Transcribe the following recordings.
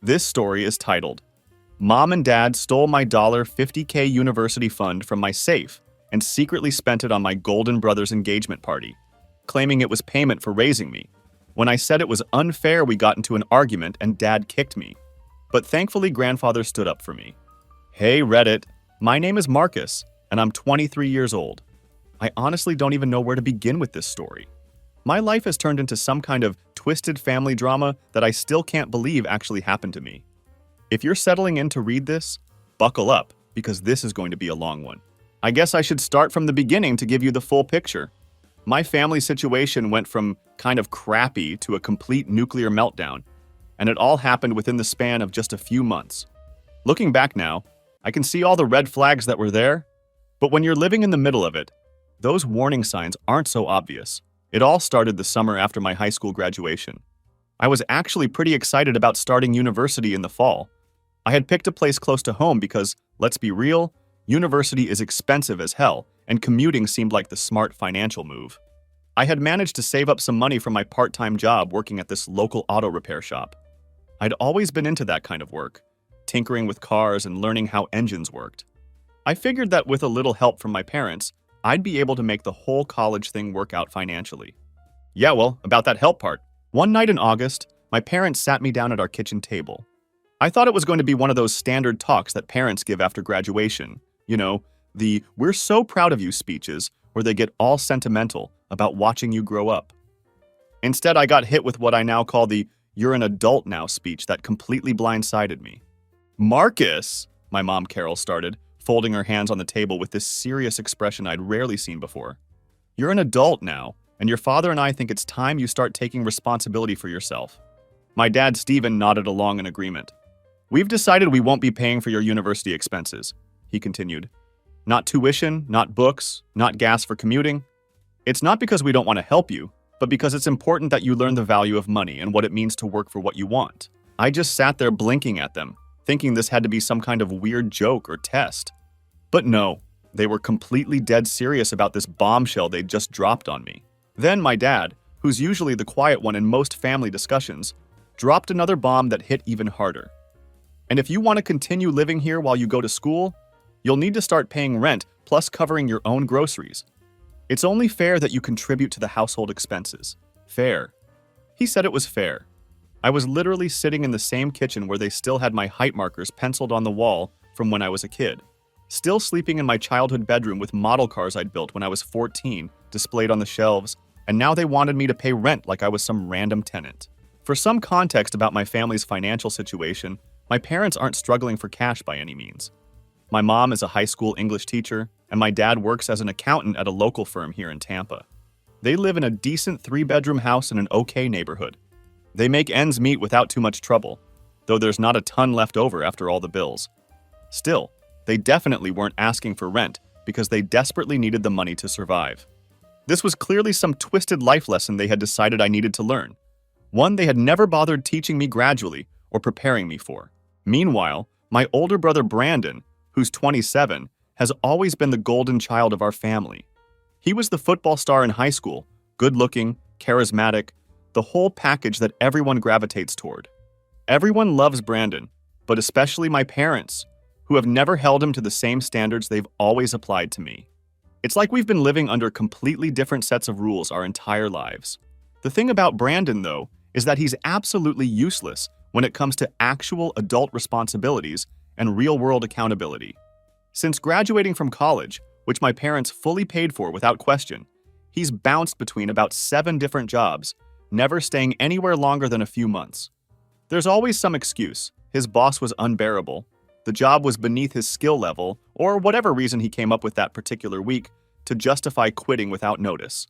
This story is titled, Mom and Dad Stole My $50K University Fund from My Safe and Secretly Spent It on My Golden Brothers engagement party, claiming it was payment for raising me. When I said it was unfair, we got into an argument and Dad kicked me. But thankfully, Grandfather stood up for me. Hey Reddit, my name is Marcus, and I'm 23 years old. I honestly don't even know where to begin with this story. My life has turned into some kind of twisted family drama that I still can't believe actually happened to me. If you're settling in to read this, buckle up, because this is going to be a long one. I guess I should start from the beginning to give you the full picture. My family situation went from kind of crappy to a complete nuclear meltdown, and it all happened within the span of just a few months. Looking back now, I can see all the red flags that were there, but when you're living in the middle of it, those warning signs aren't so obvious. It all started the summer after my high school graduation. I was actually pretty excited about starting university in the fall. I had picked a place close to home because, let's be real, university is expensive as hell, and commuting seemed like the smart financial move. I had managed to save up some money from my part-time job working at this local auto repair shop. I'd always been into that kind of work, tinkering with cars and learning how engines worked. I figured that with a little help from my parents, I'd be able to make the whole college thing work out financially. Yeah, well, about that help part. One night in August, my parents sat me down at our kitchen table. I thought it was going to be one of those standard talks that parents give after graduation. You know, the "we're so proud of you" speeches where they get all sentimental about watching you grow up. Instead, I got hit with what I now call the "you're an adult now" speech that completely blindsided me. Marcus, my mom Carol started, folding her hands on the table with this serious expression I'd rarely seen before. You're an adult now, and your father and I think it's time you start taking responsibility for yourself. My dad, Stephen, nodded along in agreement. We've decided we won't be paying for your university expenses, he continued. Not tuition, not books, not gas for commuting. It's not because we don't want to help you, but because it's important that you learn the value of money and what it means to work for what you want. I just sat there blinking at them, thinking this had to be some kind of weird joke or test. But no, they were completely dead serious about this bombshell they'd just dropped on me. Then my dad, who's usually the quiet one in most family discussions, dropped another bomb that hit even harder. And if you want to continue living here while you go to school, you'll need to start paying rent plus covering your own groceries. It's only fair that you contribute to the household expenses. Fair. He said it was fair. I was literally sitting in the same kitchen where they still had my height markers penciled on the wall from when I was a kid. Still sleeping in my childhood bedroom with model cars I'd built when I was 14 displayed on the shelves, and now they wanted me to pay rent like I was some random tenant. For some context about my family's financial situation, my parents aren't struggling for cash by any means. My mom is a high school English teacher, and my dad works as an accountant at a local firm here in Tampa. They live in a decent 3-bedroom house in an okay neighborhood. They make ends meet without too much trouble, though there's not a ton left over after all the bills. Still, they definitely weren't asking for rent because they desperately needed the money to survive. This was clearly some twisted life lesson they had decided I needed to learn, one they had never bothered teaching me gradually or preparing me for. Meanwhile, my older brother Brandon, who's 27, has always been the golden child of our family. He was the football star in high school, good-looking, charismatic, the whole package that everyone gravitates toward. Everyone loves Brandon, but especially my parents, who have never held him to the same standards they've always applied to me. It's like we've been living under completely different sets of rules our entire lives. The thing about Brandon, though, is that he's absolutely useless when it comes to actual adult responsibilities and real-world accountability. Since graduating from college, which my parents fully paid for without question, he's bounced between about 7 different jobs, never staying anywhere longer than a few months. There's always some excuse. His boss was unbearable, the job was beneath his skill level, or whatever reason he came up with that particular week to justify quitting without notice.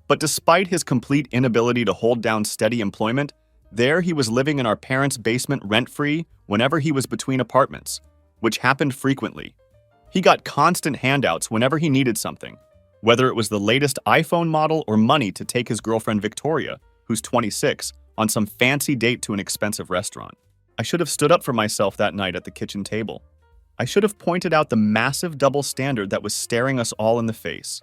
But despite his complete inability to hold down steady employment, there he was living in our parents' basement rent-free whenever he was between apartments, which happened frequently. He got constant handouts whenever he needed something, whether it was the latest iPhone model or money to take his girlfriend Victoria, who's 26, on some fancy date to an expensive restaurant. I should have stood up for myself that night at the kitchen table. I should have pointed out the massive double standard that was staring us all in the face.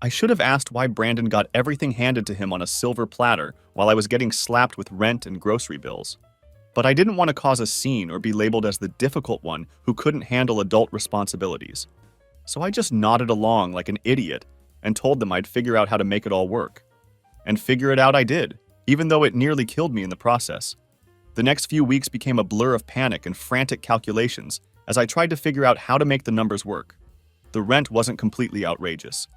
I should have asked why Brandon got everything handed to him on a silver platter while I was getting slapped with rent and grocery bills. But I didn't want to cause a scene or be labeled as the difficult one who couldn't handle adult responsibilities. So I just nodded along like an idiot and told them I'd figure out how to make it all work. And figure it out I did, even though it nearly killed me in the process. The next few weeks became a blur of panic and frantic calculations as I tried to figure out how to make the numbers work. The rent wasn't completely outrageous.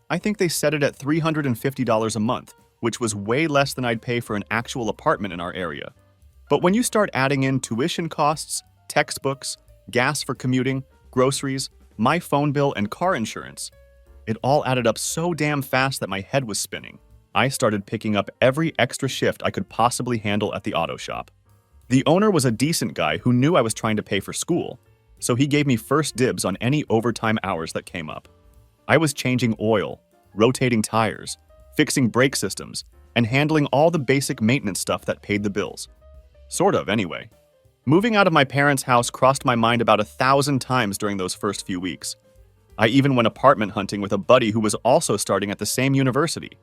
I think they set it at $350 a month, which was way less than I'd pay for an actual apartment in our area. But when you start adding in tuition costs, textbooks, gas for commuting, groceries, my phone bill, and car insurance, it all added up so damn fast that my head was spinning. I started picking up every extra shift I could possibly handle at the auto shop. The owner was a decent guy who knew I was trying to pay for school, so he gave me first dibs on any overtime hours that came up. I was changing oil, rotating tires, fixing brake systems, and handling all the basic maintenance stuff that paid the bills. Sort of, anyway. Moving out of my parents' house crossed my mind about 1,000 times during those first few weeks. I even went apartment hunting with a buddy who was also starting at the same university.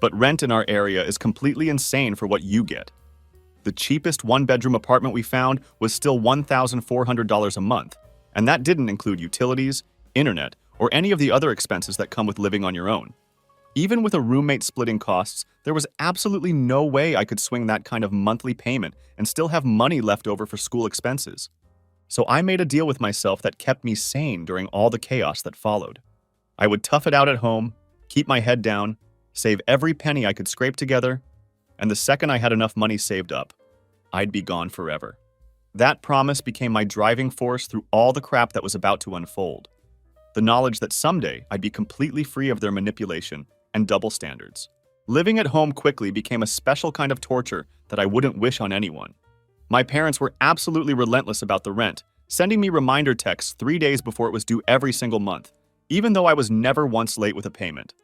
But rent in our area is completely insane for what you get. The cheapest one-bedroom apartment we found was still $1,400 a month, and that didn't include utilities, internet, or any of the other expenses that come with living on your own. Even with a roommate splitting costs, there was absolutely no way I could swing that kind of monthly payment and still have money left over for school expenses. So I made a deal with myself that kept me sane during all the chaos that followed. I would tough it out at home, keep my head down, save every penny I could scrape together, and the second I had enough money saved up, I'd be gone forever. That promise became my driving force through all the crap that was about to unfold. The knowledge that someday I'd be completely free of their manipulation and double standards. Living at home quickly became a special kind of torture that I wouldn't wish on anyone. My parents were absolutely relentless about the rent, sending me reminder texts 3 days before it was due every single month, even though I was never once late with a payment.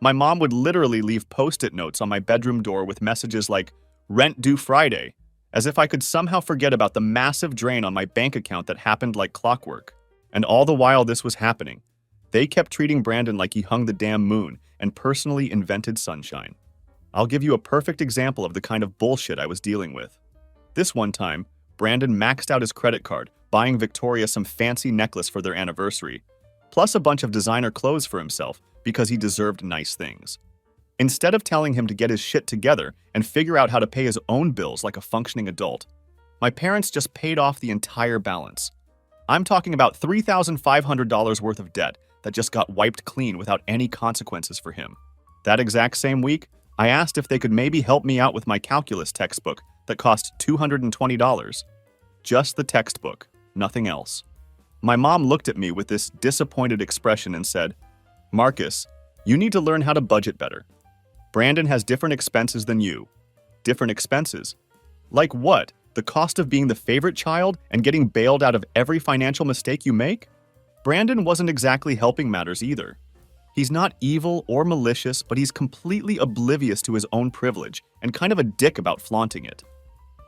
My mom would literally leave post-it notes on my bedroom door with messages like, "Rent due Friday," as if I could somehow forget about the massive drain on my bank account that happened like clockwork. And all the while this was happening, they kept treating Brandon like he hung the damn moon and personally invented sunshine. I'll give you a perfect example of the kind of bullshit I was dealing with. This one time, Brandon maxed out his credit card, buying Victoria some fancy necklace for their anniversary, plus a bunch of designer clothes for himself because he deserved nice things. Instead of telling him to get his shit together and figure out how to pay his own bills like a functioning adult, my parents just paid off the entire balance. I'm talking about $3,500 worth of debt that just got wiped clean without any consequences for him. That exact same week, I asked if they could maybe help me out with my calculus textbook that cost $220. Just the textbook, nothing else. My mom looked at me with this disappointed expression and said, "Marcus, you need to learn how to budget better. Brandon has different expenses than you." Different expenses? Like what? The cost of being the favorite child and getting bailed out of every financial mistake you make? Brandon wasn't exactly helping matters either. He's not evil or malicious, but he's completely oblivious to his own privilege and kind of a dick about flaunting it.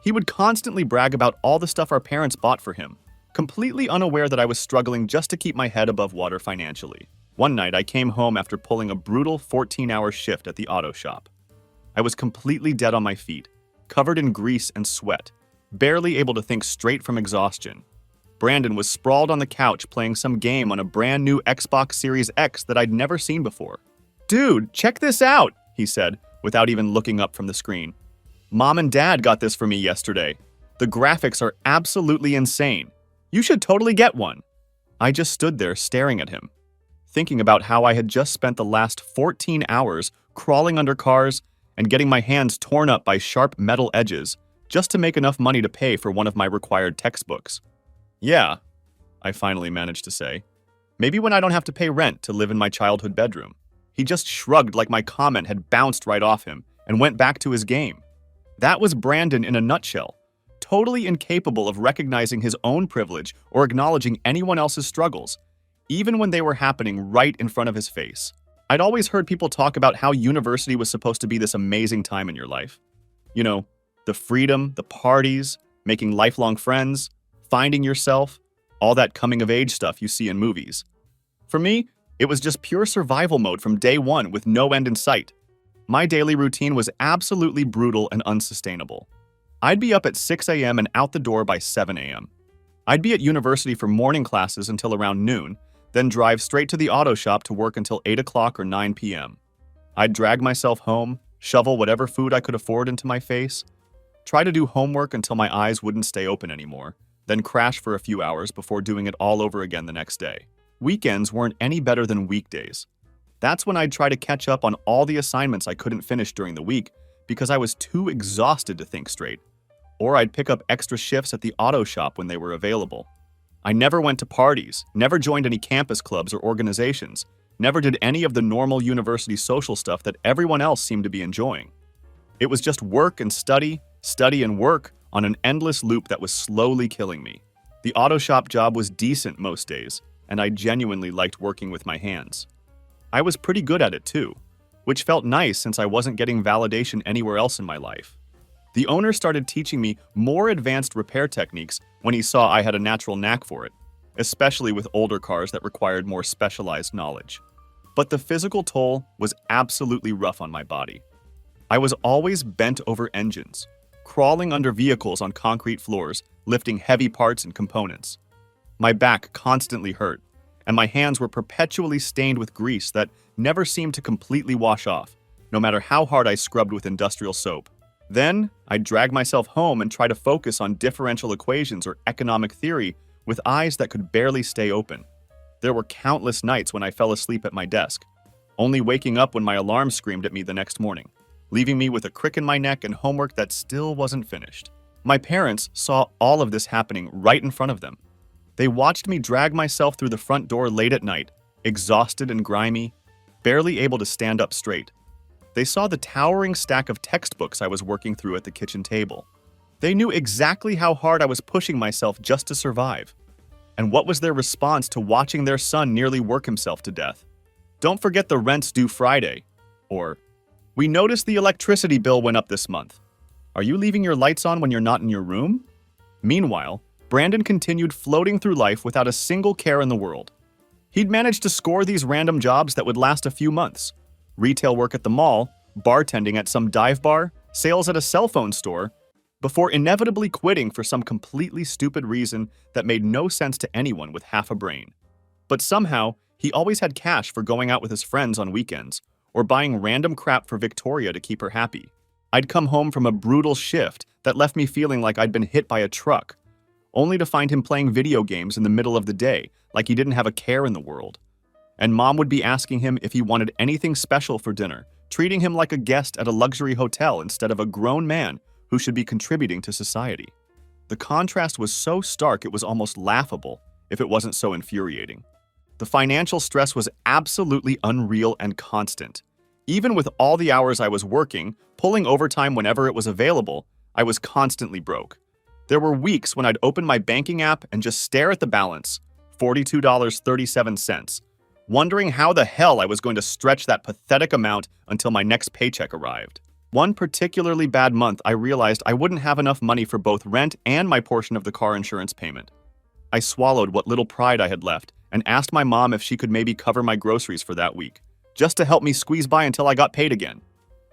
He would constantly brag about all the stuff our parents bought for him, completely unaware that I was struggling just to keep my head above water financially. One night, I came home after pulling a brutal 14-hour shift at the auto shop. I was completely dead on my feet, covered in grease and sweat, barely able to think straight from exhaustion. Brandon was sprawled on the couch playing some game on a brand new Xbox Series X that I'd never seen before. "Dude, check this out," he said, without even looking up from the screen. "Mom and Dad got this for me yesterday. The graphics are absolutely insane. You should totally get one." I just stood there staring at him, thinking about how I had just spent the last 14 hours crawling under cars and getting my hands torn up by sharp metal edges just to make enough money to pay for one of my required textbooks. "Yeah," I finally managed to say. "Maybe when I don't have to pay rent to live in my childhood bedroom." He just shrugged like my comment had bounced right off him and went back to his game. That was Brandon in a nutshell, totally incapable of recognizing his own privilege or acknowledging anyone else's struggles, even when they were happening right in front of his face. I'd always heard people talk about how university was supposed to be this amazing time in your life. You know, the freedom, the parties, making lifelong friends, finding yourself, all that coming-of-age stuff you see in movies. For me, it was just pure survival mode from day one with no end in sight. My daily routine was absolutely brutal and unsustainable. I'd be up at 6 a.m. and out the door by 7 a.m. I'd be at university for morning classes until around noon, then drive straight to the auto shop to work until 8 o'clock or 9 p.m. I'd drag myself home, shovel whatever food I could afford into my face, try to do homework until my eyes wouldn't stay open anymore, then crash for a few hours before doing it all over again the next day. Weekends weren't any better than weekdays. That's when I'd try to catch up on all the assignments I couldn't finish during the week because I was too exhausted to think straight. Or I'd pick up extra shifts at the auto shop when they were available. I never went to parties, never joined any campus clubs or organizations, never did any of the normal university social stuff that everyone else seemed to be enjoying. It was just work and study, study and work on an endless loop that was slowly killing me. The auto shop job was decent most days, and I genuinely liked working with my hands. I was pretty good at it too, which felt nice since I wasn't getting validation anywhere else in my life. The owner started teaching me more advanced repair techniques when he saw I had a natural knack for it, especially with older cars that required more specialized knowledge. But the physical toll was absolutely rough on my body. I was always bent over engines, crawling under vehicles on concrete floors, lifting heavy parts and components. My back constantly hurt, and my hands were perpetually stained with grease that never seemed to completely wash off, no matter how hard I scrubbed with industrial soap. Then, I'd drag myself home and try to focus on differential equations or economic theory with eyes that could barely stay open. There were countless nights when I fell asleep at my desk, only waking up when my alarm screamed at me the next morning, leaving me with a crick in my neck and homework that still wasn't finished. My parents saw all of this happening right in front of them. They watched me drag myself through the front door late at night, exhausted and grimy, barely able to stand up straight. They saw the towering stack of textbooks I was working through at the kitchen table. They knew exactly how hard I was pushing myself just to survive. And what was their response to watching their son nearly work himself to death? "Don't forget the rent's due Friday." Or, "We noticed the electricity bill went up this month. Are you leaving your lights on when you're not in your room?" Meanwhile, Brandon continued floating through life without a single care in the world. He'd managed to score these random jobs that would last a few months. Retail work at the mall, bartending at some dive bar, sales at a cell phone store, before inevitably quitting for some completely stupid reason that made no sense to anyone with half a brain. But somehow, he always had cash for going out with his friends on weekends, or buying random crap for Victoria to keep her happy. I'd come home from a brutal shift that left me feeling like I'd been hit by a truck, only to find him playing video games in the middle of the day, like he didn't have a care in the world. And Mom would be asking him if he wanted anything special for dinner, treating him like a guest at a luxury hotel instead of a grown man who should be contributing to society. The contrast was so stark it was almost laughable if it wasn't so infuriating. The financial stress was absolutely unreal and constant. Even with all the hours I was working, pulling overtime whenever it was available, I was constantly broke. There were weeks when I'd open my banking app and just stare at the balance, $42.37, wondering how the hell I was going to stretch that pathetic amount until my next paycheck arrived. One particularly bad month, I realized I wouldn't have enough money for both rent and my portion of the car insurance payment. I swallowed what little pride I had left and asked my mom if she could maybe cover my groceries for that week, just to help me squeeze by until I got paid again.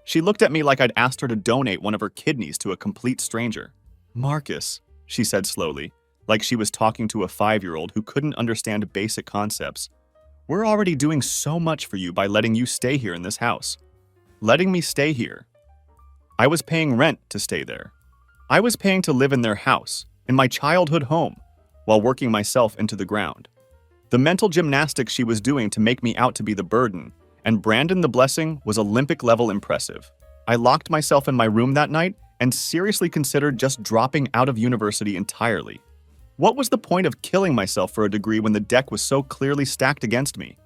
She looked at me like I'd asked her to donate one of her kidneys to a complete stranger. "Marcus," she said slowly, like she was talking to a 5-year-old who couldn't understand basic concepts. "We're already doing so much for you by letting you stay here in this house." Letting me stay here. I was paying rent to stay there. I was paying to live in their house, in my childhood home, while working myself into the ground. The mental gymnastics she was doing to make me out to be the burden, and Brandon the blessing, was Olympic-level impressive. I locked myself in my room that night and seriously considered just dropping out of university entirely. What was the point of killing myself for a degree when the deck was so clearly stacked against me?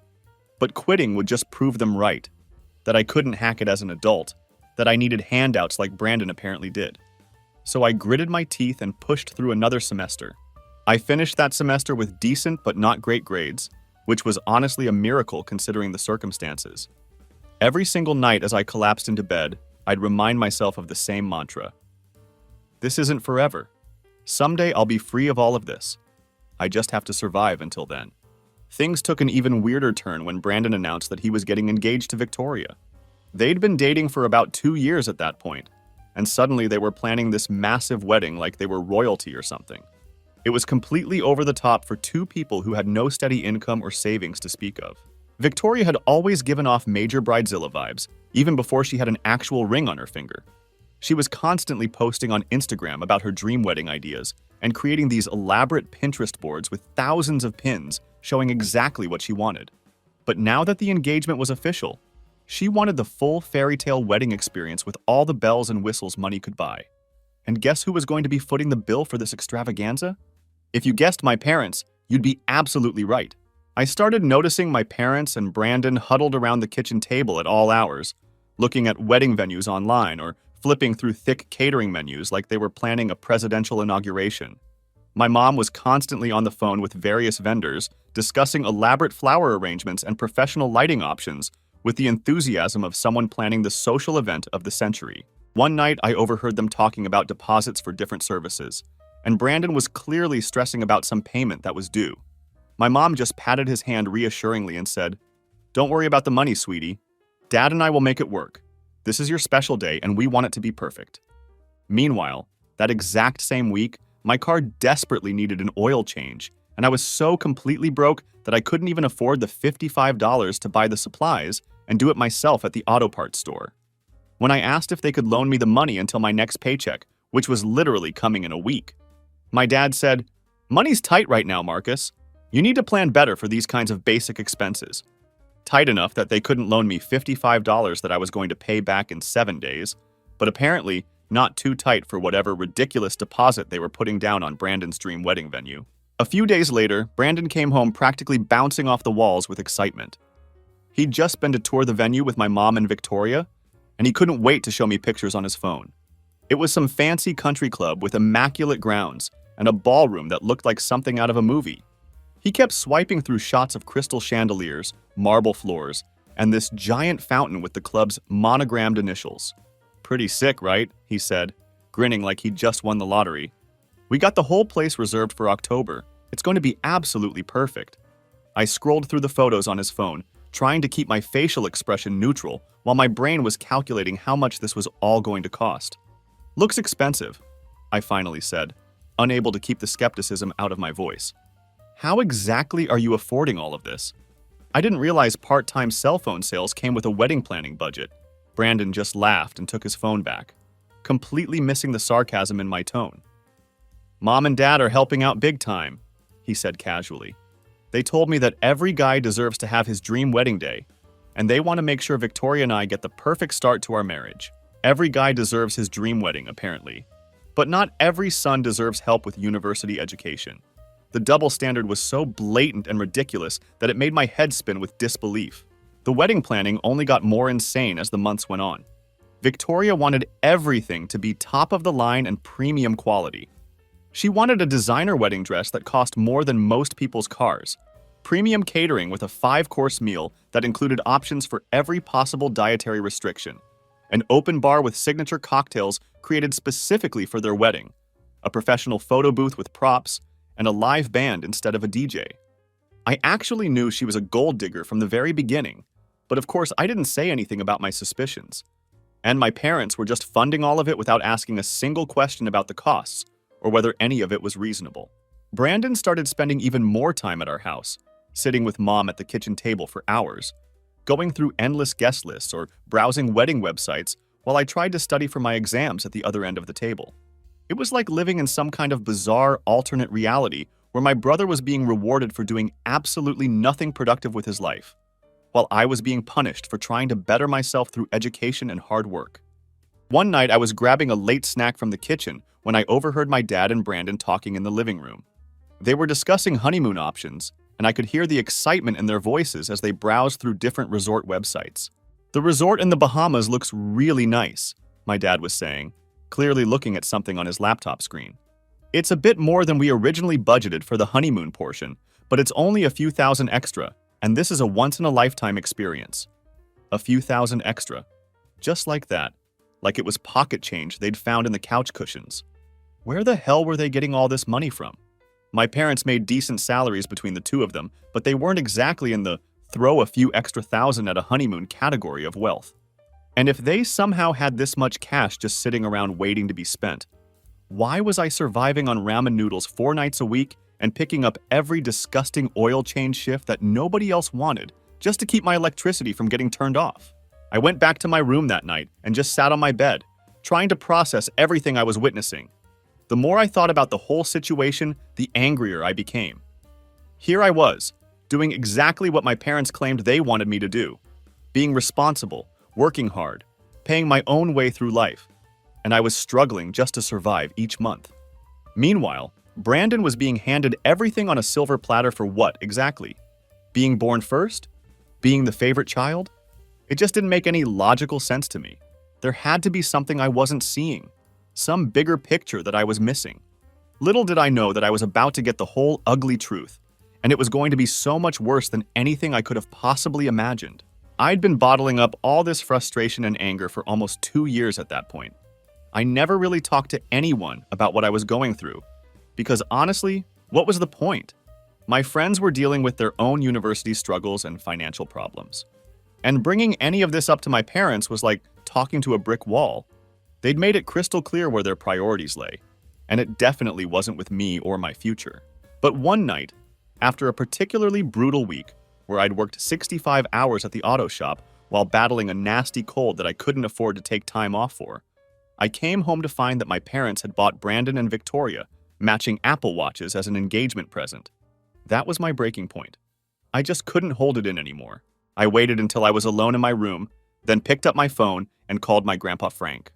But quitting would just prove them right, that I couldn't hack it as an adult, that I needed handouts like Brandon apparently did. So I gritted my teeth and pushed through another semester. I finished that semester with decent but not great grades, which was honestly a miracle considering the circumstances. Every single night as I collapsed into bed, I'd remind myself of the same mantra. This isn't forever. Someday I'll be free of all of this. I just have to survive until then. Things took an even weirder turn when Brandon announced that he was getting engaged to Victoria. They'd been dating for about 2 years at that point. and suddenly they were planning this massive wedding like they were royalty or something. It was completely over the top for two people who had no steady income or savings to speak of. Victoria had always given off major bridezilla vibes, even before she had an actual ring on her finger. She was constantly posting on Instagram about her dream wedding ideas and creating these elaborate Pinterest boards with thousands of pins showing exactly what she wanted. But now that the engagement was official, she wanted the full fairy tale wedding experience with all the bells and whistles money could buy. And guess who was going to be footing the bill for this extravaganza? If you guessed my parents, you'd be absolutely right. I started noticing my parents and Brandon huddled around the kitchen table at all hours, looking at wedding venues online or flipping through thick catering menus like they were planning a presidential inauguration. My mom was constantly on the phone with various vendors, discussing elaborate flower arrangements and professional lighting options with the enthusiasm of someone planning the social event of the century. One night, I overheard them talking about deposits for different services, and Brandon was clearly stressing about some payment that was due. My mom just patted his hand reassuringly and said, "Don't worry about the money, sweetie. Dad and I will make it work. This is your special day, and we want it to be perfect." Meanwhile, that exact same week, my car desperately needed an oil change, and I was so completely broke that I couldn't even afford the $55 to buy the supplies and do it myself at the auto parts store. When I asked if they could loan me the money until my next paycheck, which was literally coming in a week, my dad said, "Money's tight right now, Marcus. You need to plan better for these kinds of basic expenses." Tight enough that they couldn't loan me $55 that I was going to pay back in 7 days, but apparently not too tight for whatever ridiculous deposit they were putting down on Brandon's dream wedding venue. A few days later, Brandon came home practically bouncing off the walls with excitement. He'd just been to tour the venue with my mom and Victoria, and he couldn't wait to show me pictures on his phone. It was some fancy country club with immaculate grounds and a ballroom that looked like something out of a movie. He kept swiping through shots of crystal chandeliers, marble floors, and this giant fountain with the club's monogrammed initials. "Pretty sick, right?" he said, grinning like he'd just won the lottery. "We got the whole place reserved for October. It's going to be absolutely perfect." I scrolled through the photos on his phone, trying to keep my facial expression neutral while my brain was calculating how much this was all going to cost. "Looks expensive," I finally said, unable to keep the skepticism out of my voice. "How exactly are you affording all of this?" I didn't realize part-time cell phone sales came with a wedding planning budget. Brandon just laughed and took his phone back, completely missing the sarcasm in my tone. "Mom and Dad are helping out big time," he said casually. "They told me that every guy deserves to have his dream wedding day, and they want to make sure Victoria and I get the perfect start to our marriage. Every guy deserves his dream wedding, apparently. But not every son deserves help with university education." The double standard was so blatant and ridiculous that it made my head spin with disbelief. The wedding planning only got more insane as the months went on. Victoria wanted everything to be top of the line and premium quality. She wanted a designer wedding dress that cost more than most people's cars, premium catering with a 5-course meal that included options for every possible dietary restriction, an open bar with signature cocktails created specifically for their wedding, a professional photo booth with props, and a live band instead of a DJ. I actually knew she was a gold digger from the very beginning, but of course I didn't say anything about my suspicions. And my parents were just funding all of it without asking a single question about the costs, or whether any of it was reasonable. Brandon started spending even more time at our house, sitting with Mom at the kitchen table for hours, going through endless guest lists or browsing wedding websites while I tried to study for my exams at the other end of the table. It was like living in some kind of bizarre alternate reality where my brother was being rewarded for doing absolutely nothing productive with his life, while I was being punished for trying to better myself through education and hard work. One night, I was grabbing a late snack from the kitchen when I overheard my dad and Brandon talking in the living room. They were discussing honeymoon options, and I could hear the excitement in their voices as they browsed through different resort websites. "The resort in the Bahamas looks really nice," my dad was saying, clearly looking at something on his laptop screen. "It's a bit more than we originally budgeted for the honeymoon portion, but it's only a few thousand extra, and this is a once-in-a-lifetime experience." A few thousand extra. Just like that. Like it was pocket change they'd found in the couch cushions. Where the hell were they getting all this money from? My parents made decent salaries between the two of them, but they weren't exactly in the throw a few extra thousand at a honeymoon category of wealth. And if they somehow had this much cash just sitting around waiting to be spent, why was I surviving on ramen noodles 4 nights a week and picking up every disgusting oil change shift that nobody else wanted just to keep my electricity from getting turned off? I went back to my room that night and just sat on my bed, trying to process everything I was witnessing. The more I thought about the whole situation, the angrier I became. Here I was, doing exactly what my parents claimed they wanted me to do, being responsible, working hard, paying my own way through life, and I was struggling just to survive each month. Meanwhile, Brandon was being handed everything on a silver platter for what exactly? Being born first? Being the favorite child? It just didn't make any logical sense to me. There had to be something I wasn't seeing, some bigger picture that I was missing. Little did I know that I was about to get the whole ugly truth, and it was going to be so much worse than anything I could have possibly imagined. I'd been bottling up all this frustration and anger for almost 2 years at that point. I never really talked to anyone about what I was going through, because honestly, what was the point? My friends were dealing with their own university struggles and financial problems. And bringing any of this up to my parents was like talking to a brick wall. They'd made it crystal clear where their priorities lay, and it definitely wasn't with me or my future. But one night, after a particularly brutal week, where I'd worked 65 hours at the auto shop while battling a nasty cold that I couldn't afford to take time off for, I came home to find that my parents had bought Brandon and Victoria matching Apple Watches as an engagement present. That was my breaking point. I just couldn't hold it in anymore. I waited until I was alone in my room, then picked up my phone and called my Grandpa Frank.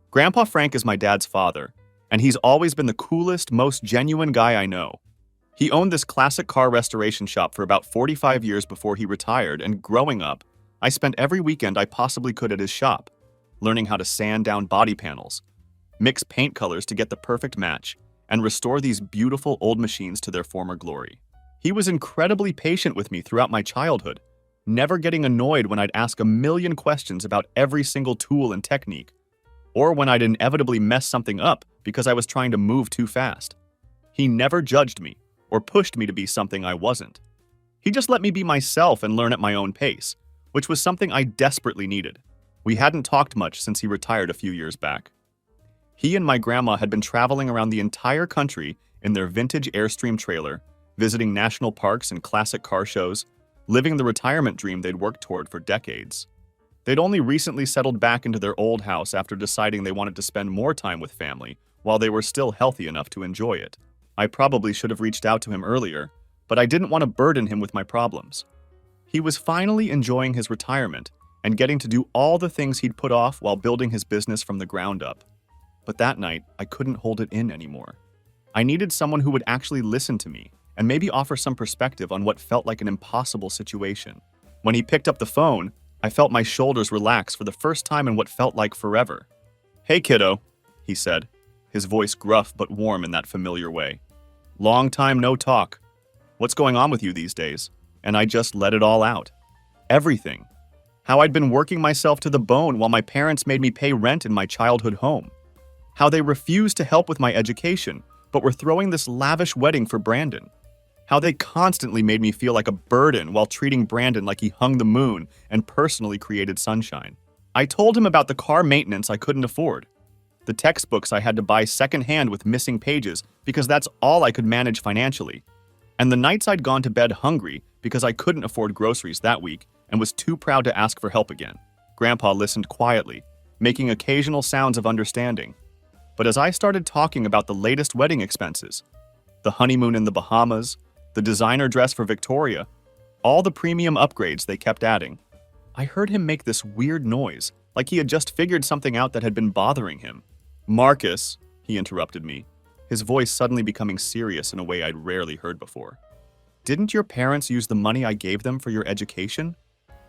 Grandpa Frank is my dad's father, and he's always been the coolest, most genuine guy I know. He owned this classic car restoration shop for about 45 years before he retired, and growing up, I spent every weekend I possibly could at his shop, learning how to sand down body panels, mix paint colors to get the perfect match, and restore these beautiful old machines to their former glory. He was incredibly patient with me throughout my childhood, never getting annoyed when I'd ask a million questions about every single tool and technique, or when I'd inevitably mess something up because I was trying to move too fast. He never judged me or pushed me to be something I wasn't. He just let me be myself and learn at my own pace, which was something I desperately needed. We hadn't talked much since he retired a few years back. He and my grandma had been traveling around the entire country in their vintage Airstream trailer, visiting national parks and classic car shows, living the retirement dream they'd worked toward for decades. They'd only recently settled back into their old house after deciding they wanted to spend more time with family while they were still healthy enough to enjoy it. I probably should have reached out to him earlier, but I didn't want to burden him with my problems. He was finally enjoying his retirement and getting to do all the things he'd put off while building his business from the ground up. But that night, I couldn't hold it in anymore. I needed someone who would actually listen to me and maybe offer some perspective on what felt like an impossible situation. When he picked up the phone, I felt my shoulders relax for the first time in what felt like forever. "Hey, kiddo," he said, his voice gruff but warm in that familiar way. "Long time no talk. What's going on with you these days?" And I just let it all out. Everything. How I'd been working myself to the bone while my parents made me pay rent in my childhood home. How they refused to help with my education, but were throwing this lavish wedding for Brandon. How they constantly made me feel like a burden while treating Brandon like he hung the moon and personally created sunshine. I told him about the car maintenance I couldn't afford, the textbooks I had to buy secondhand with missing pages because that's all I could manage financially, and the nights I'd gone to bed hungry because I couldn't afford groceries that week and was too proud to ask for help again. Grandpa listened quietly, making occasional sounds of understanding. But as I started talking about the latest wedding expenses, the honeymoon in the Bahamas, the designer dress for Victoria, all the premium upgrades they kept adding, I heard him make this weird noise, like he had just figured something out that had been bothering him. "Marcus," he interrupted me, his voice suddenly becoming serious in a way I'd rarely heard before. "Didn't your parents use the money I gave them for your education?"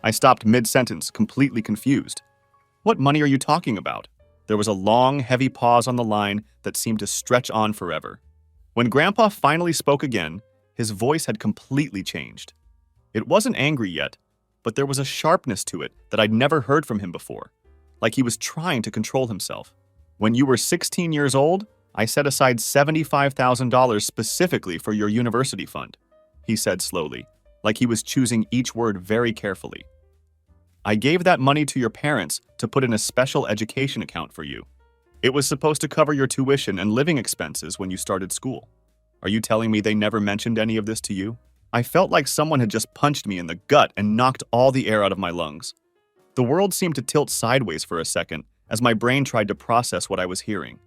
I stopped mid-sentence, completely confused. "What money are you talking about?" There was a long, heavy pause on the line that seemed to stretch on forever. When Grandpa finally spoke again, his voice had completely changed. It wasn't angry yet, but there was a sharpness to it that I'd never heard from him before, like he was trying to control himself. "When you were 16 years old, I set aside $75,000 specifically for your university fund," he said slowly, like he was choosing each word very carefully. I gave that money to your parents to put in a special education account for you. It was supposed to cover your tuition and living expenses when you started school. Are you telling me they never mentioned any of this to you? I felt like someone had just punched me in the gut and knocked all the air out of my lungs. The world seemed to tilt sideways for a second as my brain tried to process what I was hearing.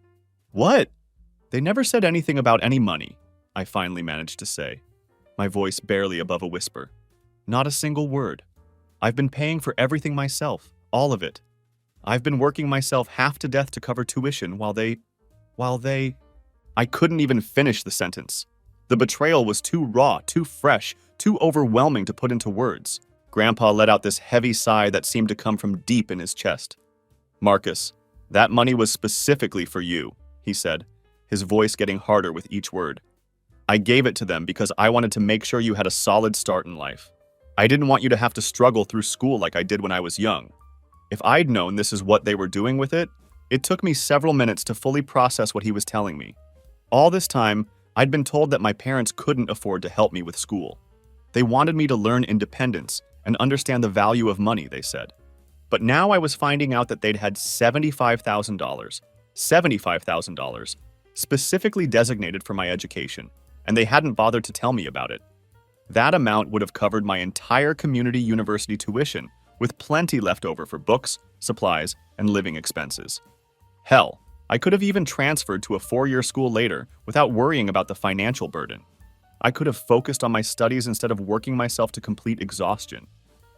What? They never said anything about any money, I finally managed to say, my voice barely above a whisper. Not a single word. I've been paying for everything myself, all of it. I've been working myself half to death to cover tuition while they... I couldn't even finish the sentence. The betrayal was too raw, too fresh, too overwhelming to put into words. Grandpa let out this heavy sigh that seemed to come from deep in his chest. Marcus, that money was specifically for you, he said, his voice getting harder with each word. I gave it to them because I wanted to make sure you had a solid start in life. I didn't want you to have to struggle through school like I did when I was young. If I'd known this is what they were doing with it, it took me several minutes to fully process what he was telling me. All this time, I'd been told that my parents couldn't afford to help me with school. They wanted me to learn independence and understand the value of money, they said. But now I was finding out that they'd had $75,000, specifically designated for my education, and they hadn't bothered to tell me about it. That amount would have covered my entire community university tuition, with plenty left over for books, supplies, and living expenses. Hell, I could have even transferred to a 4-year school later without worrying about the financial burden. I could have focused on my studies instead of working myself to complete exhaustion.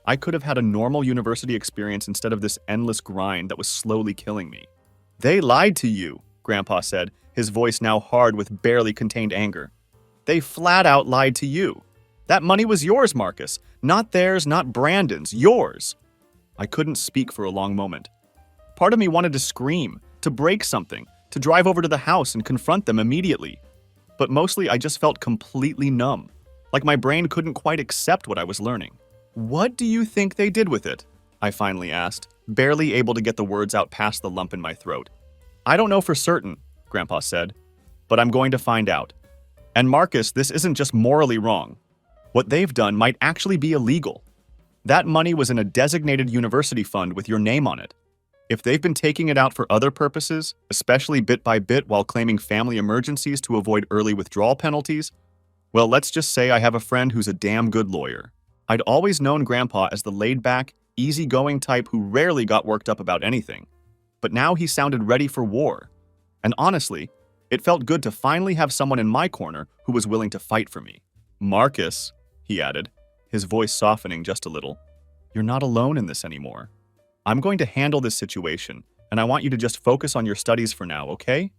I could have had a normal university experience instead of this endless grind that was slowly killing me. They lied to you, Grandpa said, his voice now hard with barely contained anger. They flat out lied to you. That money was yours, Marcus. Not theirs, not Brandon's, yours. I couldn't speak for a long moment. Part of me wanted to scream, to break something, to drive over to the house and confront them immediately. But mostly I just felt completely numb, like my brain couldn't quite accept what I was learning. What do you think they did with it? I finally asked, barely able to get the words out past the lump in my throat. I don't know for certain, Grandpa said, but I'm going to find out. And Marcus, this isn't just morally wrong. What they've done might actually be illegal. That money was in a designated university fund with your name on it. If they've been taking it out for other purposes, especially bit by bit while claiming family emergencies to avoid early withdrawal penalties, well, let's just say I have a friend who's a damn good lawyer. I'd always known Grandpa as the laid-back, easygoing type who rarely got worked up about anything. But now he sounded ready for war. And honestly, it felt good to finally have someone in my corner who was willing to fight for me. Marcus, he added, his voice softening just a little, you're not alone in this anymore. I'm going to handle this situation, and I want you to just focus on your studies for now, okay?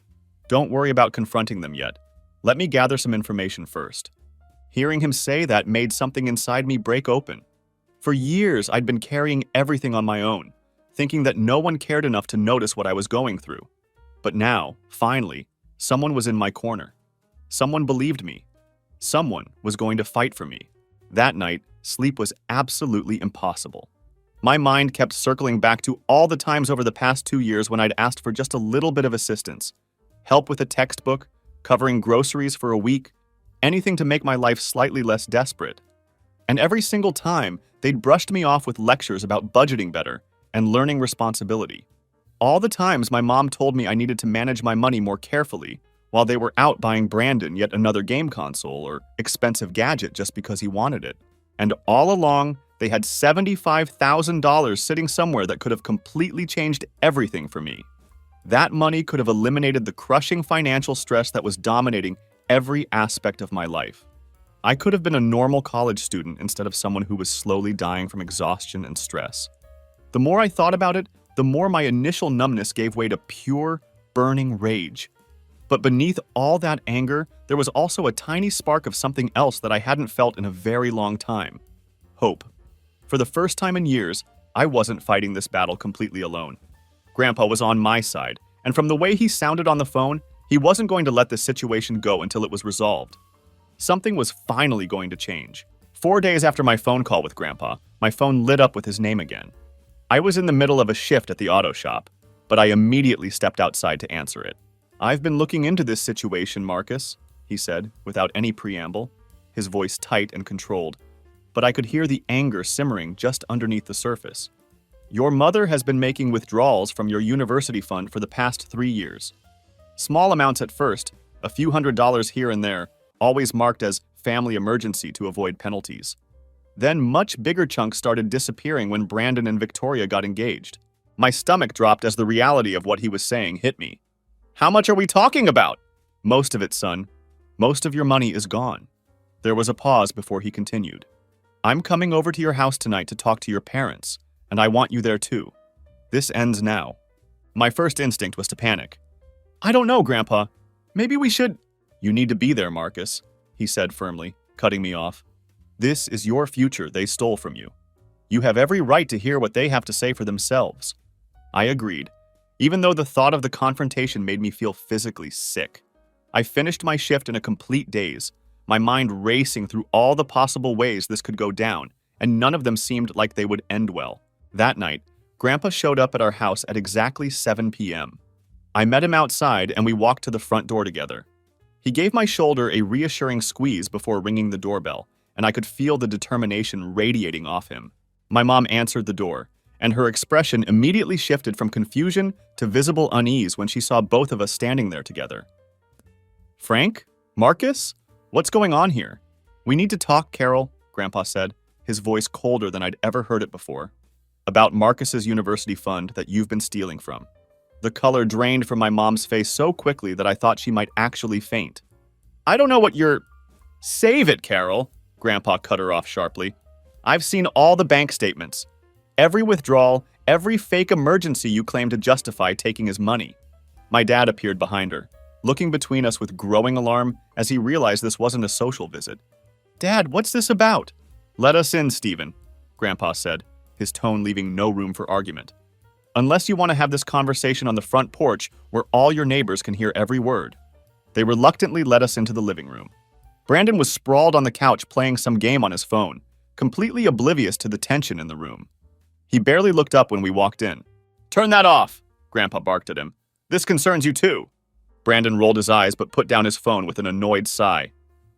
Don't worry about confronting them yet. Let me gather some information first. Hearing him say that made something inside me break open. For years, I'd been carrying everything on my own, thinking that no one cared enough to notice what I was going through. But now, finally, someone was in my corner. Someone believed me. Someone was going to fight for me. That night, sleep was absolutely impossible. My mind kept circling back to all the times over the past 2 years when I'd asked for just a little bit of assistance. Help with a textbook, covering groceries for a week, anything to make my life slightly less desperate. And every single time, they'd brushed me off with lectures about budgeting better and learning responsibility. All the times my mom told me I needed to manage my money more carefully, while they were out buying Brandon yet another game console or expensive gadget just because he wanted it. And all along, they had $75,000 sitting somewhere that could have completely changed everything for me. That money could have eliminated the crushing financial stress that was dominating every aspect of my life. I could have been a normal college student instead of someone who was slowly dying from exhaustion and stress. The more I thought about it, the more my initial numbness gave way to pure, burning rage. But beneath all that anger, there was also a tiny spark of something else that I hadn't felt in a very long time. Hope. For the first time in years, I wasn't fighting this battle completely alone. Grandpa was on my side, and from the way he sounded on the phone, he wasn't going to let this situation go until it was resolved. Something was finally going to change. 4 days after my phone call with Grandpa, my phone lit up with his name again. I was in the middle of a shift at the auto shop, but I immediately stepped outside to answer it. I've been looking into this situation, Marcus, he said, without any preamble, his voice tight and controlled, but I could hear the anger simmering just underneath the surface. Your mother has been making withdrawals from your university fund for the past 3 years. Small amounts at first, a few $100s here and there, always marked as family emergency to avoid penalties. Then much bigger chunks started disappearing when Brandon and Victoria got engaged. My stomach dropped as the reality of what he was saying hit me. How much are we talking about? Most of it, son. Most of your money is gone. There was a pause before he continued. I'm coming over to your house tonight to talk to your parents, and I want you there too. This ends now. My first instinct was to panic. I don't know, Grandpa. Maybe we should... You need to be there, Marcus, he said firmly, cutting me off. This is your future they stole from you. You have every right to hear what they have to say for themselves. I agreed, even though the thought of the confrontation made me feel physically sick. I finished my shift in a complete daze, my mind racing through all the possible ways this could go down, and none of them seemed like they would end well. That night, Grandpa showed up at our house at exactly 7 p.m. I met him outside and we walked to the front door together. He gave my shoulder a reassuring squeeze before ringing the doorbell, and I could feel the determination radiating off him. My mom answered the door, and her expression immediately shifted from confusion to visible unease when she saw both of us standing there together. Frank? Marcus? What's going on here? We need to talk, Carol, Grandpa said, his voice colder than I'd ever heard it before. About Marcus's university fund that you've been stealing from. The color drained from my mom's face so quickly that I thought she might actually faint. I don't know what you're... Save it, Carol, Grandpa cut her off sharply. I've seen all the bank statements. Every withdrawal, every fake emergency you claim to justify taking his money. My dad appeared behind her, looking between us with growing alarm as he realized this wasn't a social visit. Dad, what's this about? Let us in, Stephen, Grandpa said, his tone leaving no room for argument. Unless you want to have this conversation on the front porch where all your neighbors can hear every word. They reluctantly led us into the living room. Brandon was sprawled on the couch playing some game on his phone, completely oblivious to the tension in the room. He barely looked up when we walked in. Turn that off, Grandpa barked at him. This concerns you too. Brandon rolled his eyes but put down his phone with an annoyed sigh.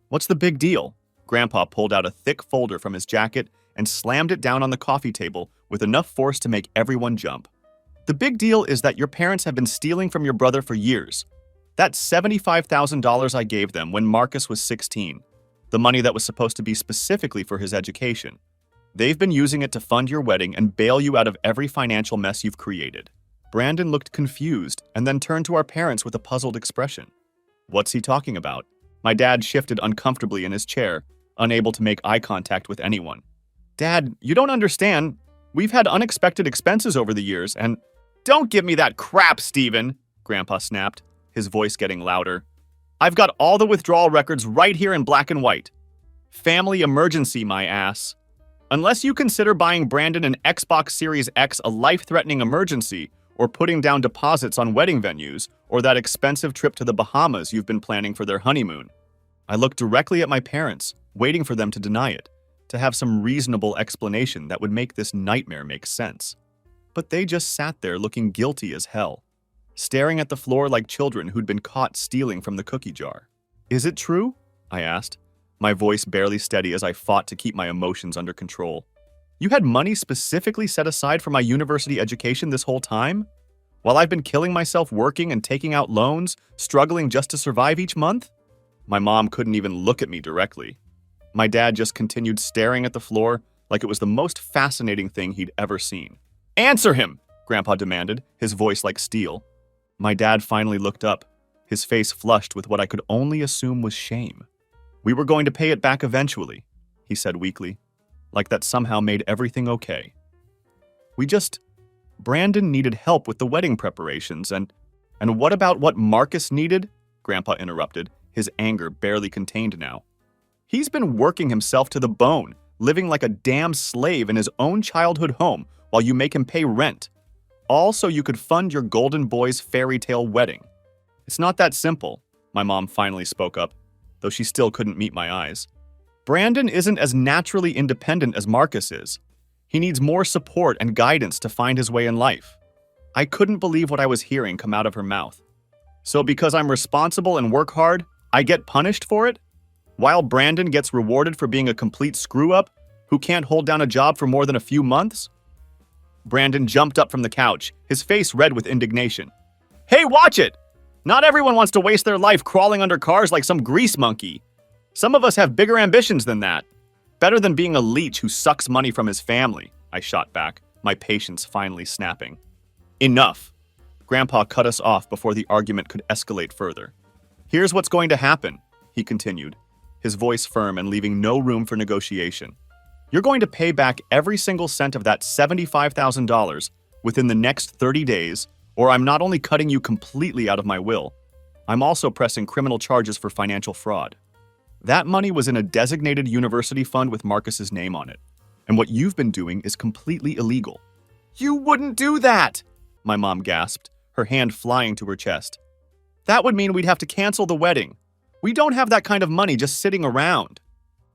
What's the big deal? Grandpa pulled out a thick folder from his jacket and slammed it down on the coffee table with enough force to make everyone jump. The big deal is that your parents have been stealing from your brother for years. That's $75,000 I gave them when Marcus was 16, the money that was supposed to be specifically for his education. They've been using it to fund your wedding and bail you out of every financial mess you've created. Brandon looked confused and then turned to our parents with a puzzled expression. What's he talking about? My dad shifted uncomfortably in his chair, unable to make eye contact with anyone. Dad, you don't understand. We've had unexpected expenses over the years and... Don't give me that crap, Stephen, Grandpa snapped, his voice getting louder. I've got all the withdrawal records right here in black and white. Family emergency, my ass. Unless you consider buying Brandon an Xbox Series X a life-threatening emergency, or putting down deposits on wedding venues, or that expensive trip to the Bahamas you've been planning for their honeymoon. I looked directly at my parents, waiting for them to deny it, to have some reasonable explanation that would make this nightmare make sense. But they just sat there looking guilty as hell, staring at the floor like children who'd been caught stealing from the cookie jar. Is it true? I asked, my voice barely steady as I fought to keep my emotions under control. You had money specifically set aside for my university education this whole time? While I've been killing myself working and taking out loans, struggling just to survive each month? My mom couldn't even look at me directly. My dad just continued staring at the floor like it was the most fascinating thing he'd ever seen. Answer him, Grandpa demanded, his voice like steel. My dad finally looked up, his face flushed with what I could only assume was shame. We were going to pay it back eventually, he said weakly, like that somehow made everything okay. Brandon needed help with the wedding preparations and what about what Marcus needed? Grandpa interrupted, his anger barely contained now. He's been working himself to the bone, living like a damn slave in his own childhood home while you make him pay rent. All so you could fund your golden boy's fairy tale wedding. It's not that simple, my mom finally spoke up, though she still couldn't meet my eyes. Brandon isn't as naturally independent as Marcus is. He needs more support and guidance to find his way in life. I couldn't believe what I was hearing come out of her mouth. So because I'm responsible and work hard, I get punished for it? While Brandon gets rewarded for being a complete screw-up who can't hold down a job for more than a few months? Brandon jumped up from the couch, his face red with indignation. Hey, watch it! Not everyone wants to waste their life crawling under cars like some grease monkey. Some of us have bigger ambitions than that. Better than being a leech who sucks money from his family, I shot back, my patience finally snapping. Enough. Grandpa cut us off before the argument could escalate further. Here's what's going to happen, he continued, his voice firm and leaving no room for negotiation. You're going to pay back every single cent of that $75,000 within the next 30 days, or I'm not only cutting you completely out of my will, I'm also pressing criminal charges for financial fraud. That money was in a designated university fund with Marcus's name on it, and what you've been doing is completely illegal. You wouldn't do that, my mom gasped, her hand flying to her chest. That would mean we'd have to cancel the wedding. We don't have that kind of money just sitting around.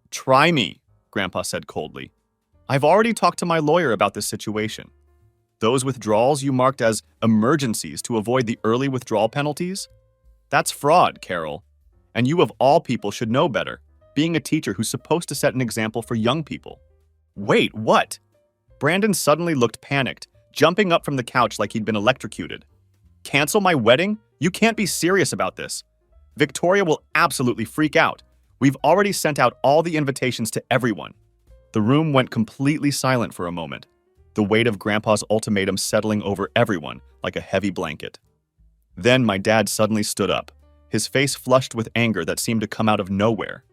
Try me, Grandpa said coldly. I've already talked to my lawyer about this situation. Those withdrawals you marked as emergencies to avoid the early withdrawal penalties? That's fraud, Carol. And you of all people should know better, being a teacher who's supposed to set an example for young people. Wait, what? Brandon suddenly looked panicked, jumping up from the couch like he'd been electrocuted. Cancel my wedding? You can't be serious about this. Victoria will absolutely freak out. We've already sent out all the invitations to everyone. The room went completely silent for a moment, the weight of Grandpa's ultimatum settling over everyone like a heavy blanket. Then my dad suddenly stood up, his face flushed with anger that seemed to come out of nowhere.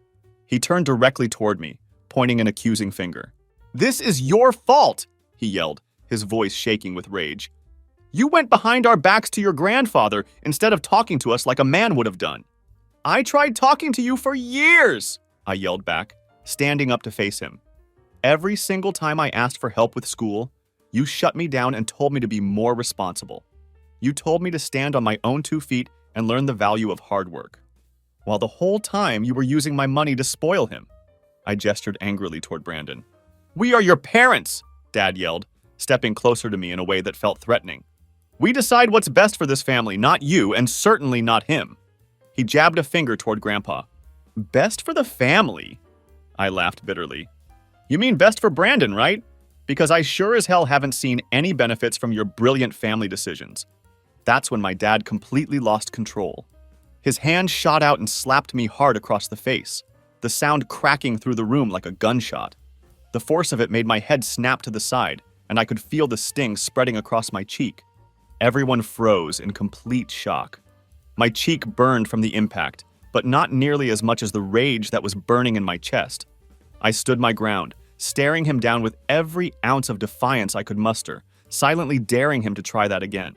He turned directly toward me, pointing an accusing finger. This is your fault, he yelled, his voice shaking with rage. You went behind our backs to your grandfather instead of talking to us like a man would have done. I tried talking to you for years, I yelled back, standing up to face him. Every single time I asked for help with school, you shut me down and told me to be more responsible. You told me to stand on my own 2 feet and learn the value of hard work. While the whole time you were using my money to spoil him. I gestured angrily toward Brandon. We are your parents, Dad yelled, stepping closer to me in a way that felt threatening. We decide what's best for this family, not you, and certainly not him. He jabbed a finger toward Grandpa. Best for the family? I laughed bitterly. You mean best for Brandon, right? Because I sure as hell haven't seen any benefits from your brilliant family decisions. That's when my dad completely lost control. His hand shot out and slapped me hard across the face, the sound cracking through the room like a gunshot. The force of it made my head snap to the side, and I could feel the sting spreading across my cheek. Everyone froze in complete shock. My cheek burned from the impact, but not nearly as much as the rage that was burning in my chest. I stood my ground, staring him down with every ounce of defiance I could muster, silently daring him to try that again.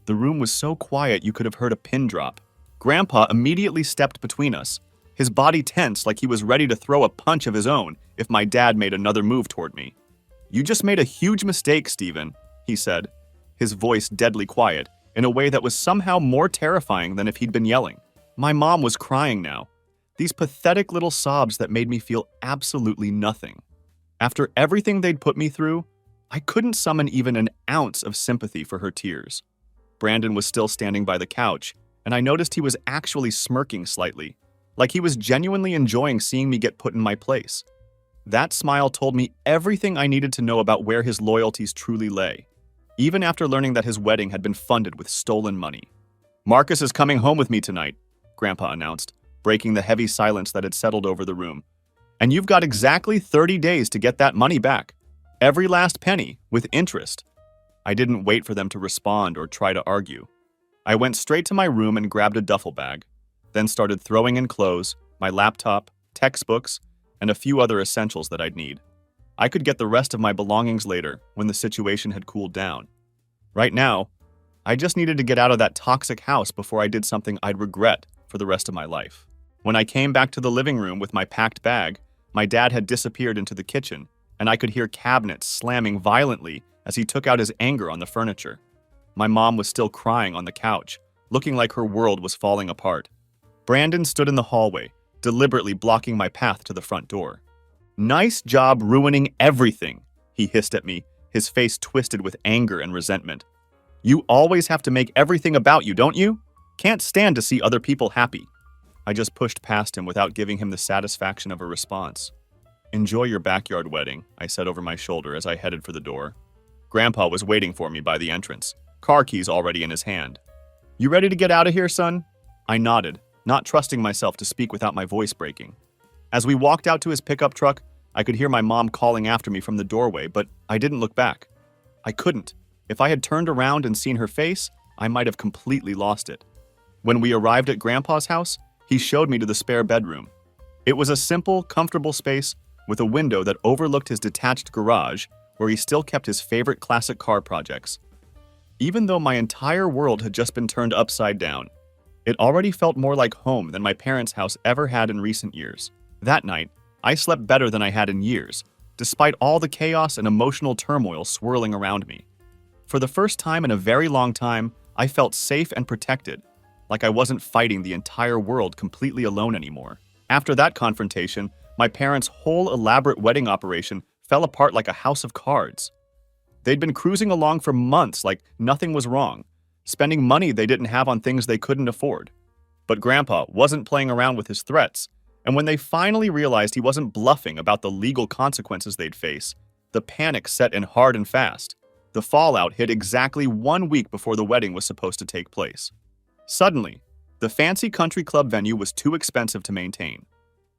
The room was so quiet you could have heard a pin drop. Grandpa immediately stepped between us, his body tense like he was ready to throw a punch of his own if my dad made another move toward me. You just made a huge mistake, Stephen, he said, his voice deadly quiet, in a way that was somehow more terrifying than if he'd been yelling. My mom was crying now, these pathetic little sobs that made me feel absolutely nothing. After everything they'd put me through, I couldn't summon even an ounce of sympathy for her tears. Brandon was still standing by the couch, and I noticed he was actually smirking slightly, like he was genuinely enjoying seeing me get put in my place. That smile told me everything I needed to know about where his loyalties truly lay, even after learning that his wedding had been funded with stolen money. Marcus is coming home with me tonight, Grandpa announced, breaking the heavy silence that had settled over the room. And you've got exactly 30 days to get that money back. Every last penny, with interest. I didn't wait for them to respond or try to argue. I went straight to my room and grabbed a duffel bag, then started throwing in clothes, my laptop, textbooks, and a few other essentials that I'd need. I could get the rest of my belongings later when the situation had cooled down. Right now, I just needed to get out of that toxic house before I did something I'd regret for the rest of my life. When I came back to the living room with my packed bag, my dad had disappeared into the kitchen, and I could hear cabinets slamming violently as he took out his anger on the furniture. My mom was still crying on the couch, looking like her world was falling apart. Brandon stood in the hallway, deliberately blocking my path to the front door. Nice job ruining everything, he hissed at me, his face twisted with anger and resentment. You always have to make everything about you, don't you? Can't stand to see other people happy. I just pushed past him without giving him the satisfaction of a response. Enjoy your backyard wedding, I said over my shoulder as I headed for the door. Grandpa was waiting for me by the entrance, car keys already in his hand. "You ready to get out of here, son?" I nodded, not trusting myself to speak without my voice breaking. As we walked out to his pickup truck, I could hear my mom calling after me from the doorway, but I didn't look back. I couldn't. If I had turned around and seen her face, I might have completely lost it. When we arrived at Grandpa's house, he showed me to the spare bedroom. It was a simple, comfortable space with a window that overlooked his detached garage, where he still kept his favorite classic car projects. Even though my entire world had just been turned upside down, it already felt more like home than my parents' house ever had in recent years. That night, I slept better than I had in years, despite all the chaos and emotional turmoil swirling around me. For the first time in a very long time, I felt safe and protected, like I wasn't fighting the entire world completely alone anymore. After that confrontation, my parents' whole elaborate wedding operation fell apart like a house of cards. They'd been cruising along for months like nothing was wrong, spending money they didn't have on things they couldn't afford. But Grandpa wasn't playing around with his threats, and when they finally realized he wasn't bluffing about the legal consequences they'd face, the panic set in hard and fast. The fallout hit exactly 1 week before the wedding was supposed to take place. Suddenly, the fancy country club venue was too expensive to maintain.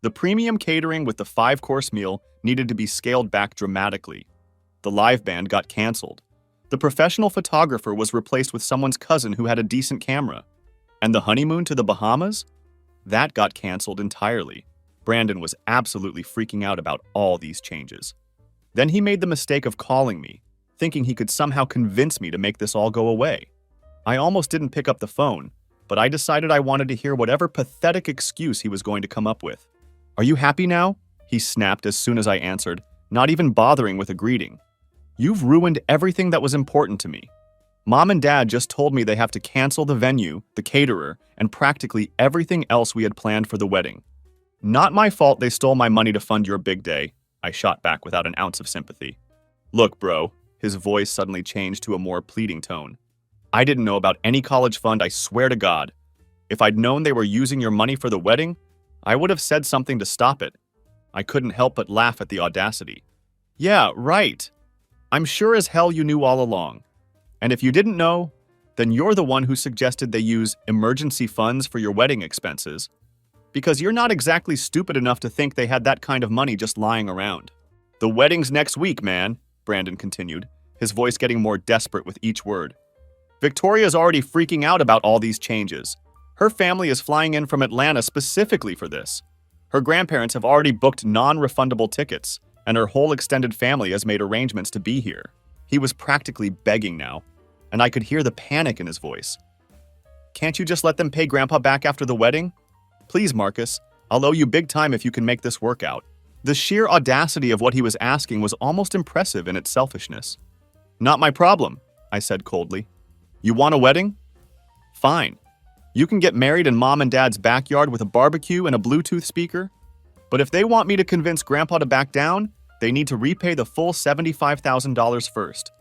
The premium catering with the 5-course meal needed to be scaled back dramatically. The live band got canceled. The professional photographer was replaced with someone's cousin who had a decent camera. And the honeymoon to the Bahamas? That got canceled entirely. Brandon was absolutely freaking out about all these changes. Then he made the mistake of calling me, thinking he could somehow convince me to make this all go away. I almost didn't pick up the phone, but I decided I wanted to hear whatever pathetic excuse he was going to come up with. "Are you happy now?" he snapped as soon as I answered, not even bothering with a greeting. "You've ruined everything that was important to me. Mom and Dad just told me they have to cancel the venue, the caterer, and practically everything else we had planned for the wedding. Not my fault they stole my money to fund your big day," I shot back without an ounce of sympathy. "Look, bro," his voice suddenly changed to a more pleading tone. "I didn't know about any college fund, I swear to God. If I'd known they were using your money for the wedding, I would have said something to stop it." I couldn't help but laugh at the audacity. "Yeah, right. I'm sure as hell you knew all along. And if you didn't know, then you're the one who suggested they use emergency funds for your wedding expenses. Because you're not exactly stupid enough to think they had that kind of money just lying around." "The wedding's next week, man," Brandon continued, his voice getting more desperate with each word. "Victoria's already freaking out about all these changes. Her family is flying in from Atlanta specifically for this. Her grandparents have already booked non-refundable tickets, and her whole extended family has made arrangements to be here." He was practically begging now, and I could hear the panic in his voice. "Can't you just let them pay Grandpa back after the wedding? Please, Marcus, I'll owe you big time if you can make this work out." The sheer audacity of what he was asking was almost impressive in its selfishness. "Not my problem," I said coldly. "You want a wedding? Fine. You can get married in Mom and Dad's backyard with a barbecue and a Bluetooth speaker. But if they want me to convince Grandpa to back down, they need to repay the full $75,000 first.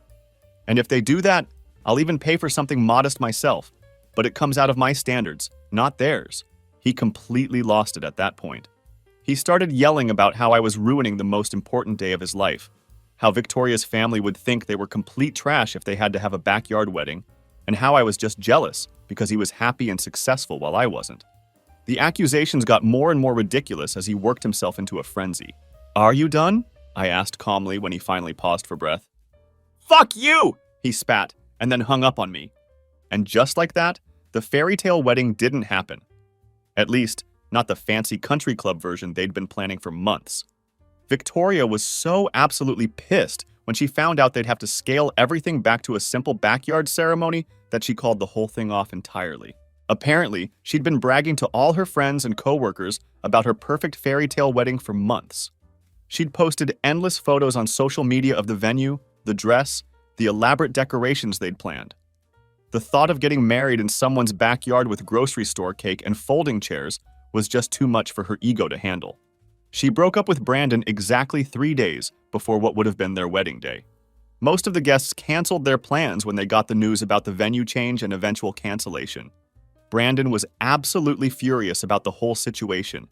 And if they do that, I'll even pay for something modest myself, but it comes out of my standards, not theirs." He completely lost it at that point. He started yelling about how I was ruining the most important day of his life, how Victoria's family would think they were complete trash if they had to have a backyard wedding, and how I was just jealous because he was happy and successful while I wasn't. The accusations got more and more ridiculous as he worked himself into a frenzy. "Are you done?" I asked calmly when he finally paused for breath. "Fuck you!" he spat, and then hung up on me. And just like that, the fairy tale wedding didn't happen. At least, not the fancy country club version they'd been planning for months. Victoria was so absolutely pissed when she found out they'd have to scale everything back to a simple backyard ceremony that she called the whole thing off entirely. Apparently, she'd been bragging to all her friends and coworkers about her perfect fairy tale wedding for months. She'd posted endless photos on social media of the venue, the dress, the elaborate decorations they'd planned. The thought of getting married in someone's backyard with grocery store cake and folding chairs was just too much for her ego to handle. She broke up with Brandon exactly 3 days before what would have been their wedding day. Most of the guests canceled their plans when they got the news about the venue change and eventual cancellation. Brandon was absolutely furious about the whole situation.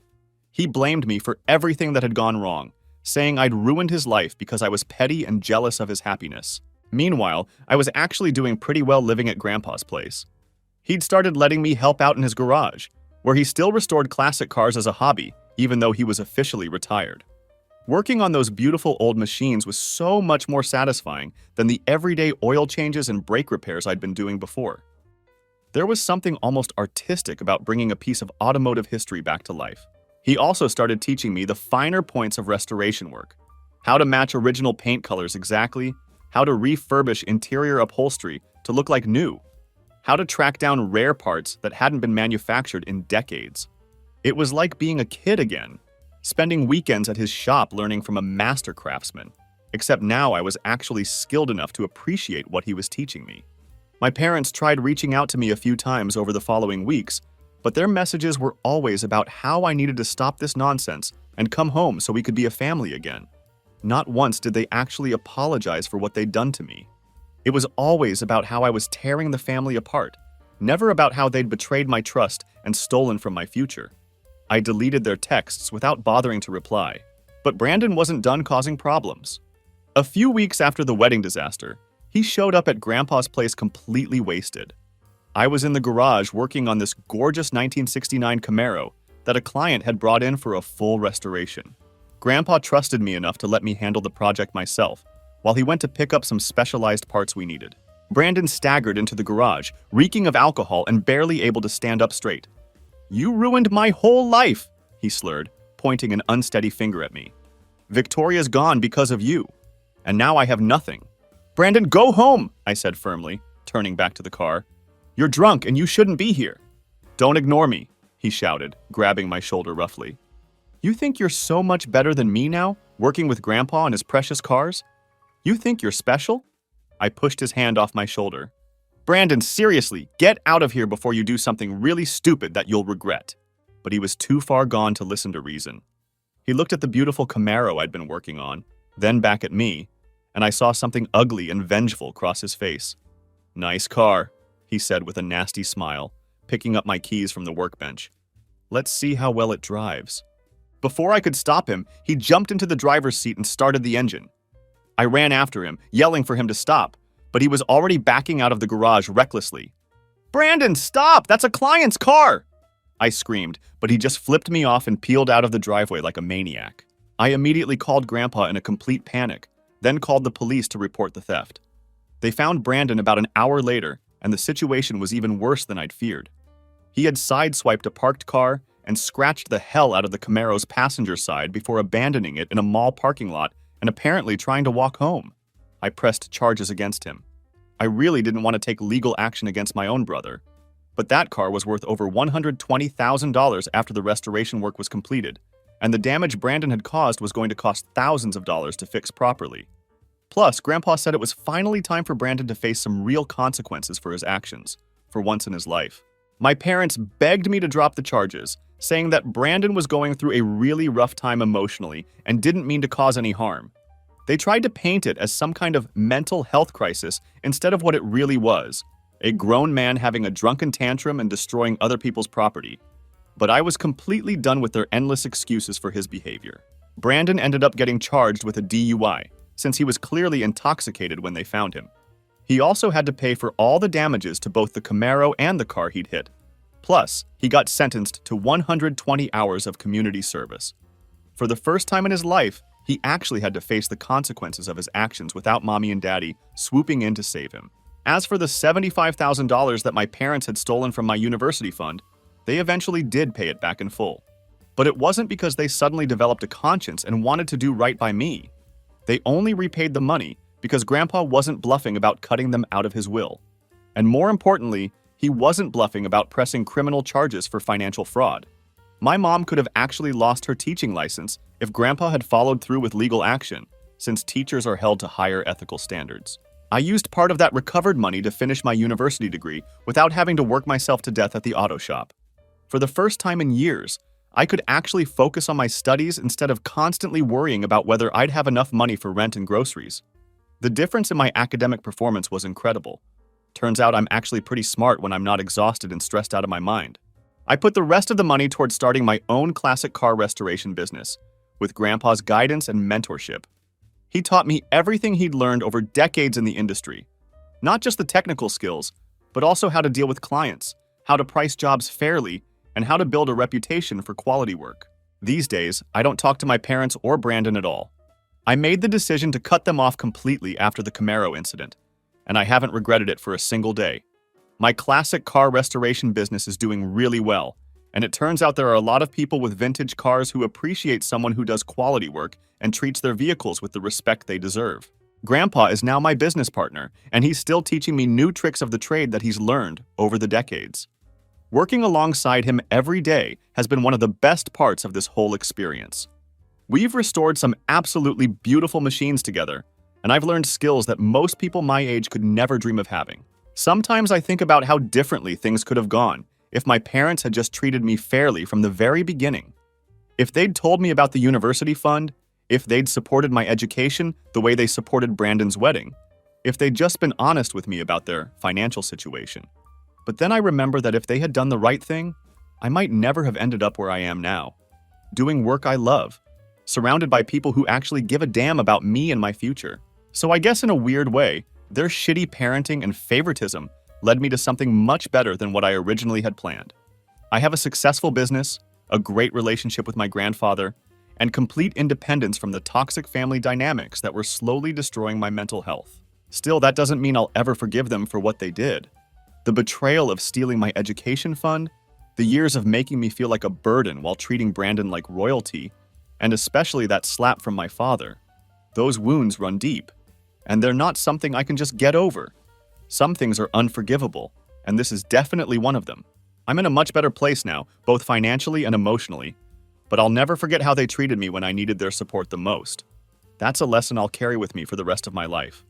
He blamed me for everything that had gone wrong, saying I'd ruined his life because I was petty and jealous of his happiness. Meanwhile, I was actually doing pretty well living at Grandpa's place. He'd started letting me help out in his garage, where he still restored classic cars as a hobby, even though he was officially retired. Working on those beautiful old machines was so much more satisfying than the everyday oil changes and brake repairs I'd been doing before. There was something almost artistic about bringing a piece of automotive history back to life. He also started teaching me the finer points of restoration work, how to match original paint colors exactly, how to refurbish interior upholstery to look like new, how to track down rare parts that hadn't been manufactured in decades. It was like being a kid again, spending weekends at his shop learning from a master craftsman, except now I was actually skilled enough to appreciate what he was teaching me. My parents tried reaching out to me a few times over the following weeks, but their messages were always about how I needed to stop this nonsense and come home so we could be a family again. Not once did they actually apologize for what they'd done to me. It was always about how I was tearing the family apart, never about how they'd betrayed my trust and stolen from my future. I deleted their texts without bothering to reply, but Brandon wasn't done causing problems. A few weeks after the wedding disaster, he showed up at Grandpa's place completely wasted. I was in the garage working on this gorgeous 1969 Camaro that a client had brought in for a full restoration. Grandpa trusted me enough to let me handle the project myself, while he went to pick up some specialized parts we needed. Brandon staggered into the garage, reeking of alcohol and barely able to stand up straight. "You ruined my whole life," he slurred, pointing an unsteady finger at me. "Victoria's gone because of you, and now I have nothing." "Brandon, go home," I said firmly, turning back to the car. "You're drunk and you shouldn't be here." "Don't ignore me," he shouted, grabbing my shoulder roughly. "You think you're so much better than me now, working with Grandpa on his precious cars? You think you're special?" I pushed his hand off my shoulder. "Brandon, seriously, get out of here before you do something really stupid that you'll regret." But he was too far gone to listen to reason. He looked at the beautiful Camaro I'd been working on, then back at me, and I saw something ugly and vengeful cross his face. "Nice car," he said with a nasty smile, picking up my keys from the workbench. "Let's see how well it drives." Before I could stop him, he jumped into the driver's seat and started the engine. I ran after him, yelling for him to stop, but he was already backing out of the garage recklessly. "Brandon, stop! That's a client's car!" I screamed, but he just flipped me off and peeled out of the driveway like a maniac. I immediately called Grandpa in a complete panic, then called the police to report the theft. They found Brandon about an hour later, and the situation was even worse than I'd feared. He had sideswiped a parked car and scratched the hell out of the Camaro's passenger side before abandoning it in a mall parking lot and apparently trying to walk home. I pressed charges against him. I really didn't want to take legal action against my own brother, but that car was worth over $120,000 after the restoration work was completed, and the damage Brandon had caused was going to cost thousands of dollars to fix properly. Plus, Grandpa said it was finally time for Brandon to face some real consequences for his actions, for once in his life. My parents begged me to drop the charges, saying that Brandon was going through a really rough time emotionally and didn't mean to cause any harm. They tried to paint it as some kind of mental health crisis instead of what it really was, a grown man having a drunken tantrum and destroying other people's property. But I was completely done with their endless excuses for his behavior. Brandon ended up getting charged with a DUI, since he was clearly intoxicated when they found him. He also had to pay for all the damages to both the Camaro and the car he'd hit. Plus, he got sentenced to 120 hours of community service. For the first time in his life, he actually had to face the consequences of his actions without Mommy and Daddy swooping in to save him. As for the $75,000 that my parents had stolen from my university fund, they eventually did pay it back in full. But it wasn't because they suddenly developed a conscience and wanted to do right by me. They only repaid the money because Grandpa wasn't bluffing about cutting them out of his will. And more importantly, he wasn't bluffing about pressing criminal charges for financial fraud. My mom could have actually lost her teaching license if Grandpa had followed through with legal action, since teachers are held to higher ethical standards. I used part of that recovered money to finish my university degree without having to work myself to death at the auto shop. For the first time in years, I could actually focus on my studies instead of constantly worrying about whether I'd have enough money for rent and groceries. The difference in my academic performance was incredible. Turns out I'm actually pretty smart when I'm not exhausted and stressed out of my mind. I put the rest of the money towards starting my own classic car restoration business, with Grandpa's guidance and mentorship. He taught me everything he'd learned over decades in the industry. Not just the technical skills, but also how to deal with clients, how to price jobs fairly, and how to build a reputation for quality work. These days, I don't talk to my parents or Brandon at all. I made the decision to cut them off completely after the Camaro incident, and I haven't regretted it for a single day. My classic car restoration business is doing really well, and it turns out there are a lot of people with vintage cars who appreciate someone who does quality work and treats their vehicles with the respect they deserve. Grandpa is now my business partner, and he's still teaching me new tricks of the trade that he's learned over the decades. Working alongside him every day has been one of the best parts of this whole experience. We've restored some absolutely beautiful machines together, and I've learned skills that most people my age could never dream of having. Sometimes I think about how differently things could have gone if my parents had just treated me fairly from the very beginning. If they'd told me about the university fund, if they'd supported my education the way they supported Brandon's wedding, if they'd just been honest with me about their financial situation. But then I remember that if they had done the right thing, I might never have ended up where I am now, doing work I love, surrounded by people who actually give a damn about me and my future. So I guess in a weird way, their shitty parenting and favoritism led me to something much better than what I originally had planned. I have a successful business, a great relationship with my grandfather, and complete independence from the toxic family dynamics that were slowly destroying my mental health. Still, that doesn't mean I'll ever forgive them for what they did. The betrayal of stealing my education fund, the years of making me feel like a burden while treating Brandon like royalty, and especially that slap from my father. Those wounds run deep, and they're not something I can just get over. Some things are unforgivable, and this is definitely one of them. I'm in a much better place now, both financially and emotionally, but I'll never forget how they treated me when I needed their support the most. That's a lesson I'll carry with me for the rest of my life.